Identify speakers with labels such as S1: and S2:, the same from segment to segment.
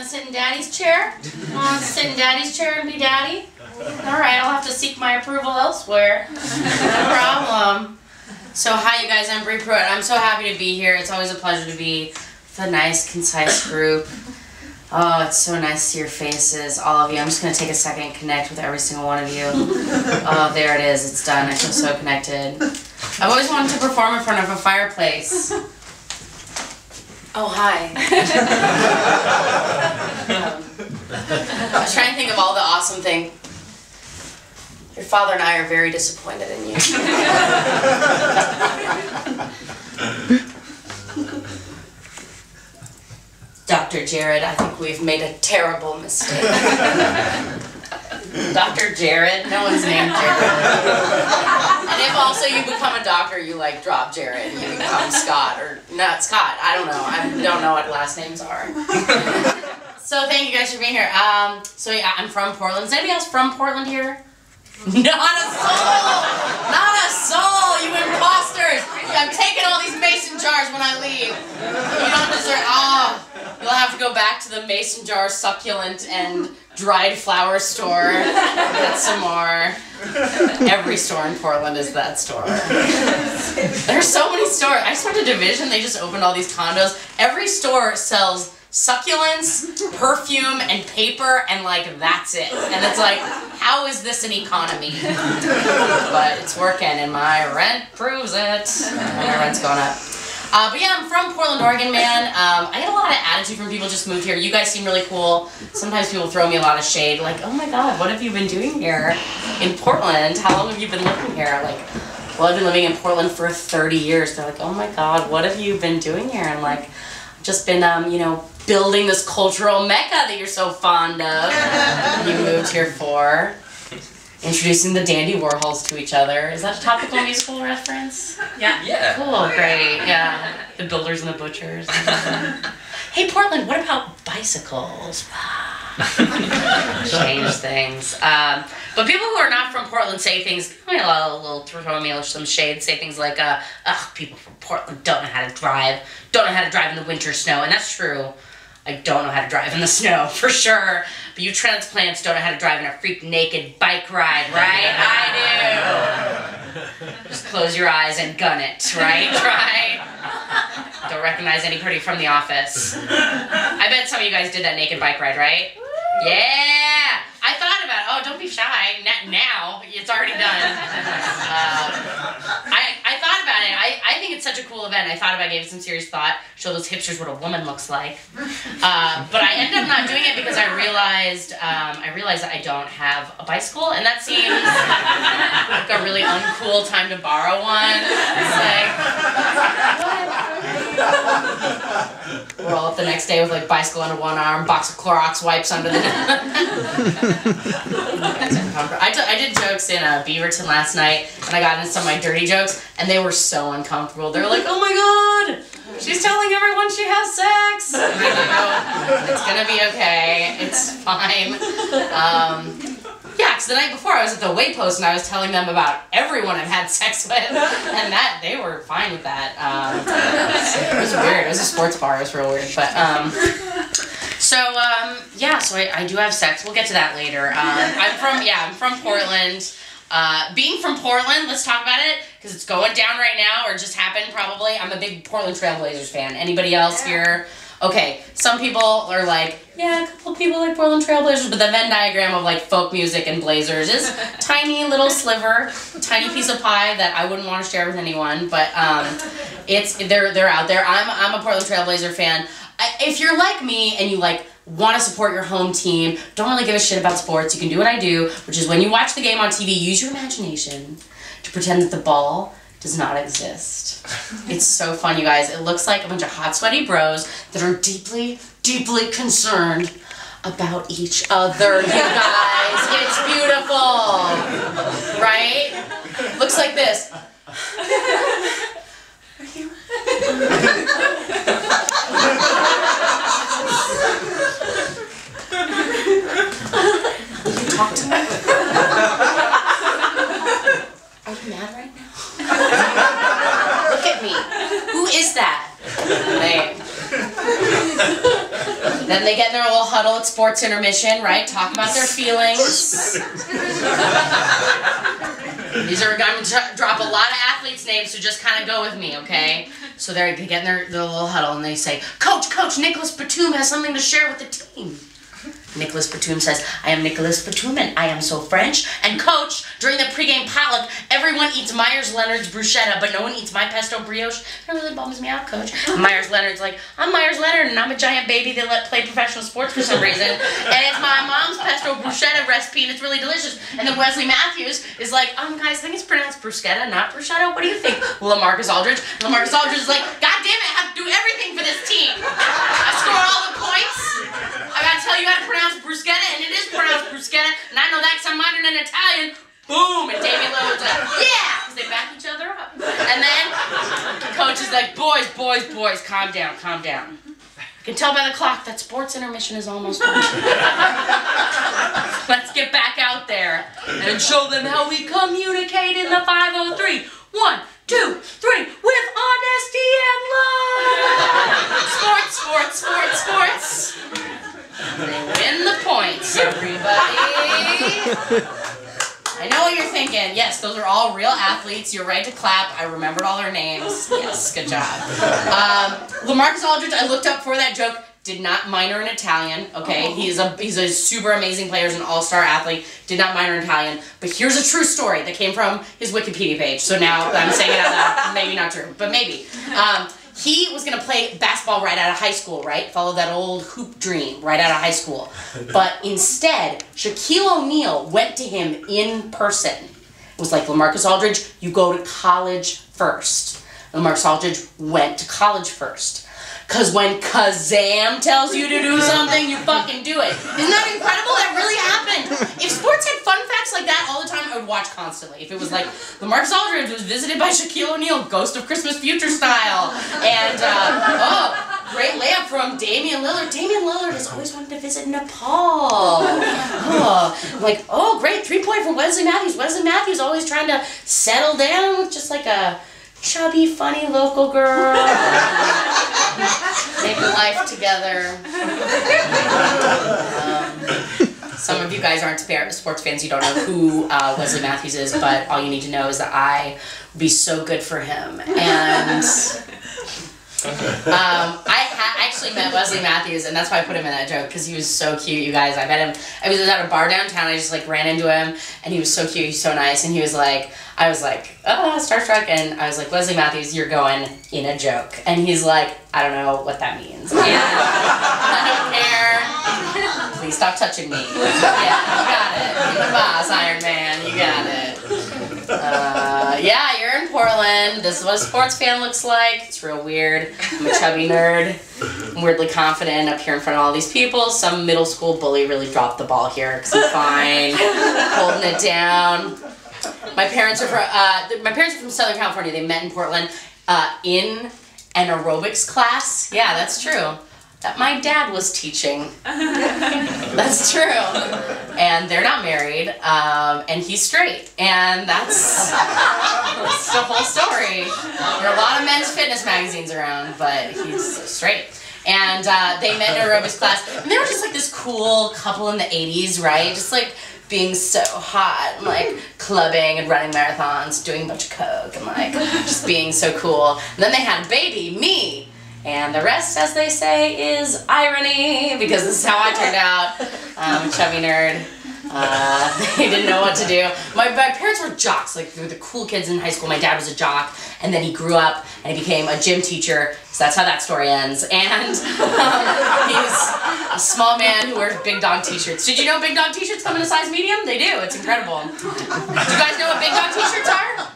S1: want to sit in Daddy's chair? Want to sit in Daddy's chair and be Daddy? Alright, I'll have to seek my approval elsewhere. No problem. So hi you guys, I'm Bri Pruett. I'm so happy to be here. It's always a pleasure to be with a nice, concise group. Oh, it's so nice to see your faces, all of you. I'm just going to take a second and connect with every single one of you. Oh, there it is. It's done. I feel so connected. I've always wanted to perform in front of a fireplace. Oh, hi. I was trying to think of all the awesome things. Your father and I are very disappointed in you. Dr. Jared, I think we've made a terrible mistake. Dr. Jared? No one's named Jared. And if also you become a doctor, you like drop Jared and you become Scott, or not Scott, I don't know. I don't know what last names are. So thank you guys for being here. So yeah, I'm from Portland. Is anybody else from Portland here? Not a soul! Not a soul, you imposters! I'm taking all these mason jars when I leave. You don't deserve. Oh, you'll have to go back to the mason jar succulent and dried flower store. Get some more. Every store in Portland is that store. There's so many stores. I just went to Division. They just opened all these condos. Every store sells succulents, perfume, and paper, and like that's it. And it's like, how is this an economy? But it's working, and my rent proves it. My rent's going up. But yeah, I'm from Portland, Oregon, man. I get a lot of attitude from people just moved here. You guys seem really cool. Sometimes people throw me a lot of shade, like, oh my god, what have you been doing here in Portland? How long have you been living here? Like, well, I've been living in Portland for 30 years. They're like, oh my god, what have you been doing here? And like, I've just been, you know, building this cultural mecca that you're so fond of. You moved here for. Introducing the Dandy Warhols to each other. Is that a topical musical reference? Yeah. Yeah. Cool, great, yeah. The Builders and the Butchers. Hey, Portland, what about bicycles? Change things. But people who are not from Portland say things, throw me some shade, say things like, ugh, people from Portland don't know how to drive in the winter snow, and that's true. I don't know how to drive in the snow, for sure. But you transplants don't know how to drive in a freak naked bike ride, right? I do. Just close your eyes and gun it, right? Try. Don't recognize anybody from The Office. I bet some of you guys did that naked bike ride, right? Yeah! I thought about it. Oh, don't be shy. Now. It's already done. I thought about it. I think it's such a cool event. I thought about it, gave it some serious thought. Show those hipsters what a woman looks like. But I ended up not doing it because I realized that I don't have a bicycle, and that seems like a really uncool time to borrow one. It's like, what? We're all up the next day with like bicycle under one arm, box of Clorox wipes under the I did jokes in Beaverton last night, and I got into some of my dirty jokes, and they were so uncomfortable. They were like, oh my god, she's telling everyone she has sex. And I go, it's gonna be okay, it's fine. Yeah, because the night before I was at the weigh post and I was telling them about everyone I've had sex with, and that they were fine with that. It was weird. It was a sports bar. It was real weird. But yeah, so I do have sex. We'll get to that later. I'm from Portland. Being from Portland, let's talk about it, because it's going down right now, or just happened probably. I'm a big Portland Trail Blazers fan. Anybody else here? Okay, some people are like, yeah, a couple of people like Portland Trail Blazers, but the Venn diagram of like folk music and Blazers is tiny little sliver, tiny piece of pie that I wouldn't want to share with anyone, but they're out there. I'm a Portland Trail Blazer fan. If you're like me and you like want to support your home team, don't really give a shit about sports, you can do what I do, which is when you watch the game on TV, use your imagination to pretend that the ball does not exist. It's so fun, you guys. It looks like a bunch of hot, sweaty bros that are deeply, deeply concerned about each other, you guys. It's beautiful, right? Looks like this. Talk to me. Are you mad right now? Look at me. Who is that? Then they get in their little huddle at sports intermission, right? Talk about their feelings. These are, I'm going to drop a lot of athletes' names, so just kind of go with me, okay? So they get in their little huddle and they say, Coach, Nicholas Batum has something to share with the team. Nicholas Batum says, I am Nicholas Batum and I am so French. And Coach, during the pregame potluck, everyone eats Myers-Leonard's bruschetta, but no one eats my pesto brioche. That really bums me out, Coach. Myers-Leonard's like, I'm Myers-Leonard and I'm a giant baby that let play professional sports for some reason. And it's my mom's pesto bruschetta recipe and it's really delicious. And then Wesley Matthews is like, guys, I think it's pronounced bruschetta, not bruschetta. What do you think? LaMarcus Aldridge. LaMarcus Aldridge is like, God damn it, I have to do everything for this team. I score all the points. I gotta tell you how to pronounce bruschetta, and it is pronounced bruschetta, and I know that because I'm minoring in Italian. Boom! And Damian Lillard's like, yeah! Because they back each other up. And then Coach is like, boys, calm down. You can tell by the clock that sports intermission is almost over. Let's get back out there and show them how we communicate in the 503. 1, 2, 3, with honesty and love. Sports. They win the points, everybody. I know what you're thinking. Yes, those are all real athletes. You're right to clap. I remembered all their names. Yes, good job. LaMarcus Aldridge, I looked up for that joke. Did not minor in Italian, okay? He's a super amazing player, he's an all-star athlete, did not minor in Italian. But here's a true story that came from his Wikipedia page. So now I'm saying it out loud, maybe not true, but maybe. He was gonna play basketball right out of high school, right? Follow that old hoop dream right out of high school. But instead, Shaquille O'Neal went to him in person. It was like, LaMarcus Aldridge, you go to college first. LaMarcus Aldridge went to college first. Because when Kazam tells you to do something, you fucking do it. Isn't that incredible? That really happened. If sports had fun facts like that all the time, I would watch constantly. If it was like, LaMarcus Aldridge was visited by Shaquille O'Neal, Ghost of Christmas Future style. And, great layup from Damian Lillard. Damian Lillard has always wanted to visit Nepal. Like, great, 3-point from Wesley Matthews. Wesley Matthews always trying to settle down with just like a chubby, funny local girl. Making life together. Some of you guys aren't sports fans. You don't know who Wesley Matthews is, but all you need to know is that I would be so good for him. And I actually met Wesley Matthews, and that's why I put him in that joke, because he was so cute, you guys. I met him. I was at a bar downtown. I just like ran into him, and he was so cute. He's so nice, and he was like, I was like, starstruck, and I was like, Wesley Matthews, you're going in a joke. And he's like, I don't know what that means. And I don't care. Please stop touching me. Yeah, you got it. You're the boss, Iron Man. You got it. Yeah, you're in Portland. This is what a sports fan looks like. It's real weird. I'm a chubby nerd. I'm weirdly confident up here in front of all these people. Some middle school bully really dropped the ball here because I'm fine. Holding it down. My parents are from Southern California. They met in Portland in an aerobics class. Yeah, that's true. That my dad was teaching. That's true. And they're not married, and he's straight. And that's the whole story. There are a lot of men's fitness magazines around, but he's straight. And they met in an aerobics class, and they were just like this cool couple in the 80s, right? Just like being so hot and like clubbing and running marathons, doing a bunch of coke and like just being so cool. And then they had a baby, me. And the rest, as they say, is irony, because this is how I turned out. I'm a chubby nerd. They didn't know what to do. My parents were jocks, like they were the cool kids in high school. My dad was a jock, and then he grew up and he became a gym teacher, so that's how that story ends. And he's a small man who wears big dog t-shirts. Did you know big dog t-shirts come in a size medium? They do, it's incredible. Do you guys know what big dog t-shirts are?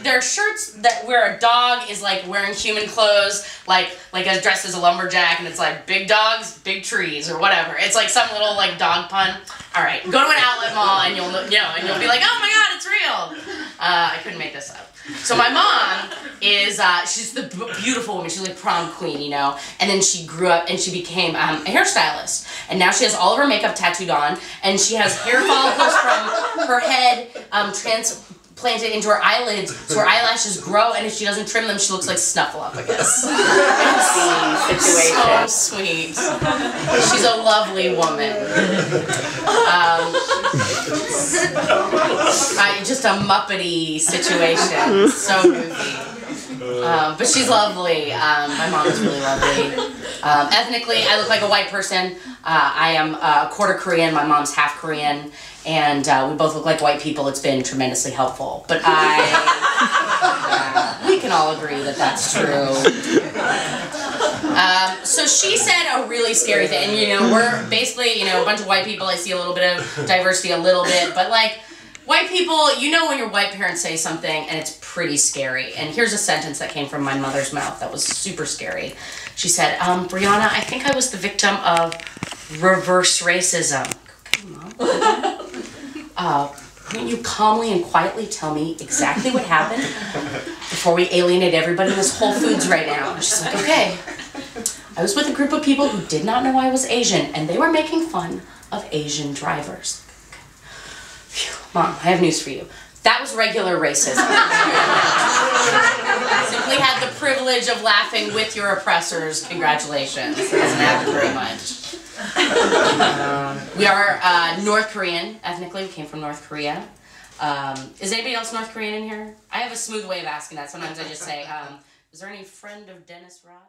S1: They're shirts that where a dog is like wearing human clothes, like as dressed as a lumberjack, and it's like big dogs, big trees, or whatever. It's like some little like dog pun. All right, go to an outlet mall and you'll be like, oh my God, it's real. I couldn't make this up. So my mom is she's the beautiful woman. She's like prom queen, you know. And then she grew up and she became a hairstylist. And now she has all of her makeup tattooed on, and she has hair follicles from her head plant it into her eyelids so her eyelashes grow, and if she doesn't trim them, she looks like Snuffleupagus.
S2: Situation.
S1: So sweet. She's a lovely woman. Just a Muppety situation. So goofy. But she's lovely. My mom is really lovely. Ethnically, I look like a white person. I am a quarter Korean. My mom's half Korean. And we both look like white people. It's been tremendously helpful. But we can all agree that that's true. So she said a really scary thing. And, you know, we're basically, you know, a bunch of white people. I see a little bit of diversity, a little bit. But, like, white people, you know when your white parents say something and it's pretty scary. And here's a sentence that came from my mother's mouth that was super scary. She said, Brianna, I think I was the victim of reverse racism. Okay, Mom. Can you calmly and quietly tell me exactly what happened before we alienate everybody in this Whole Foods right now? And she's like, okay. I was with a group of people who did not know I was Asian, and they were making fun of Asian drivers. Phew, Mom, I have news for you. That was regular racism. Simply had the privilege of laughing with your oppressors. Congratulations. It doesn't happen very much. We are North Korean, ethnically. We came from North Korea. Is anybody else North Korean in here? I have a smooth way of asking that. Sometimes I just say, is there any friend of Dennis Rodman?